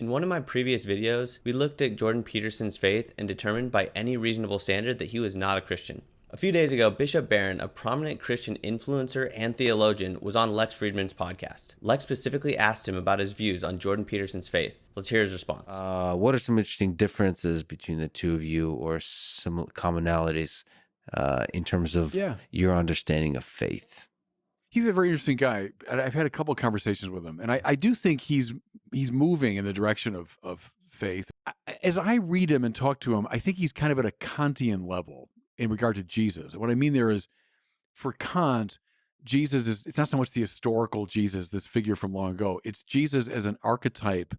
In one of my previous videos, we looked at Jordan Peterson's faith and determined by any reasonable standard that he was not a Christian. A few days ago, Bishop Barron, a prominent Christian influencer and theologian, was on Lex Friedman's podcast. Lex specifically asked him about his views on Jordan Peterson's faith. Let's hear his response. What are some interesting differences between the two of you, or some commonalities in terms of your understanding of faith? He's a very interesting guy. I've had a couple of conversations with him, and I do think he's moving in the direction of faith. As I read him and talk to him, I think he's kind of at a Kantian level in regard to Jesus. What I mean there is, for Kant, it's not so much the historical Jesus, this figure from long ago. It's Jesus as an archetype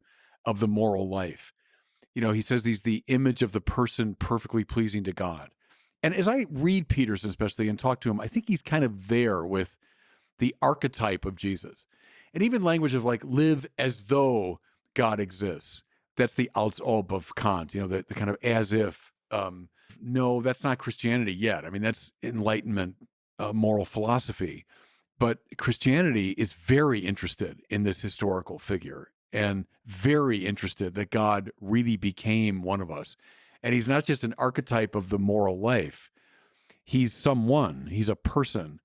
of the moral life. You know, he says he's the image of the person perfectly pleasing to God. And as I read Peterson especially and talk to him, I think he's kind of there with the archetype of Jesus. And even language of like, live as though God exists. That's the als ob of Kant, you know, the kind of as if. No, that's not Christianity yet. I mean, that's Enlightenment moral philosophy. But Christianity is very interested in this historical figure and very interested that God really became one of us. And he's not just an archetype of the moral life. He's a person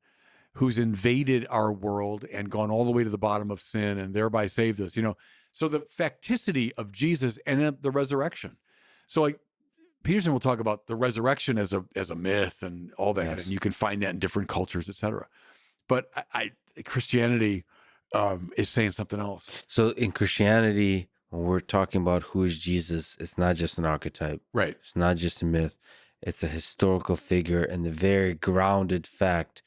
who's invaded our world and gone all the way to the bottom of sin and thereby saved us, you know. So the facticity of Jesus and then the resurrection. So like Peterson will talk about the resurrection as a myth and all that, and you can find that in different cultures, etc. But Christianity is saying something else. So in Christianity, when we're talking about who is Jesus, it's not just an archetype. Right. It's not just a myth. It's a historical figure, and the very grounded fact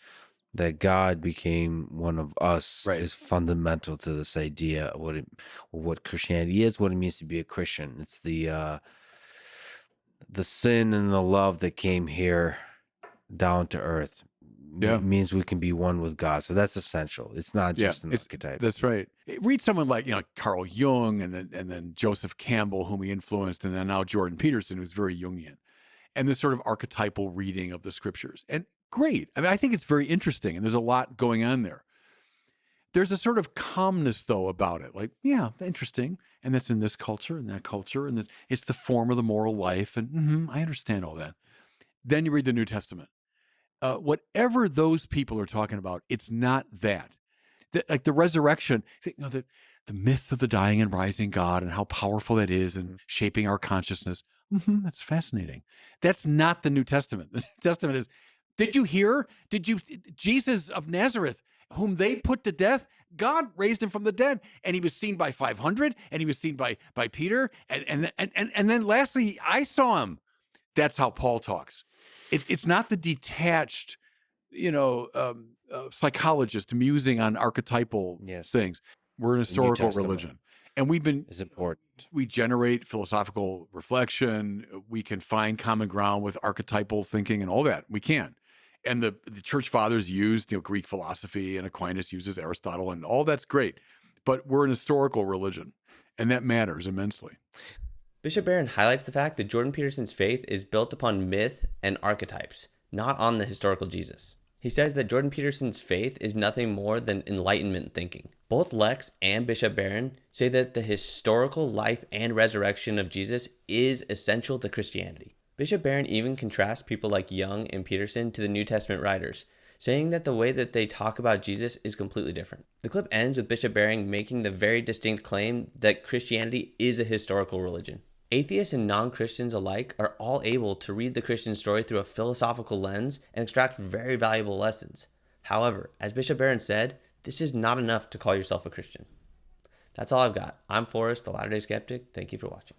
that God became one of us is fundamental to this idea of what Christianity is, what it means to be a Christian. It's the sin and the love that came here down to earth. It means we can be one with God. So that's essential. It's not just an archetype. That's right. Read someone like, you know, Carl Jung and then Joseph Campbell, whom he influenced, and then now Jordan Peterson, who's very Jungian. And this sort of archetypal reading of the scriptures. And great. I mean, I think it's very interesting, and there's a lot going on there. There's a sort of calmness, though, about it. Like, yeah, interesting. And that's in this culture and that culture. And it's the form of the moral life. And I understand all that. Then you read the New Testament. Whatever those people are talking about, it's not that. Like the resurrection, you know, the myth of the dying and rising God and how powerful that is in shaping our consciousness. That's fascinating. That's not the New Testament. The New Testament is, did you hear? Jesus of Nazareth, whom they put to death, God raised him from the dead, and he was seen by 500, and he was seen by Peter, and then lastly, I saw him. That's how Paul talks. It's not the detached, you know, psychologist musing on archetypal things. We're an historical religion. And is important. We generate philosophical reflection. We can find common ground with archetypal thinking and all that. We can. And the church fathers used, you know, Greek philosophy, and Aquinas uses Aristotle, and all that's great. But we're an historical religion, and that matters immensely. Bishop Barron highlights the fact that Jordan Peterson's faith is built upon myth and archetypes, not on the historical Jesus. He says that Jordan Peterson's faith is nothing more than Enlightenment thinking. Both Lex and Bishop Barron say that the historical life and resurrection of Jesus is essential to Christianity. Bishop Barron even contrasts people like Jung and Peterson to the New Testament writers, saying that the way that they talk about Jesus is completely different. The clip ends with Bishop Barron making the very distinct claim that Christianity is a historical religion. Atheists and non-Christians alike are all able to read the Christian story through a philosophical lens and extract very valuable lessons. However, as Bishop Barron said, this is not enough to call yourself a Christian. That's all I've got. I'm Forrest, the Latter-day Skeptic. Thank you for watching.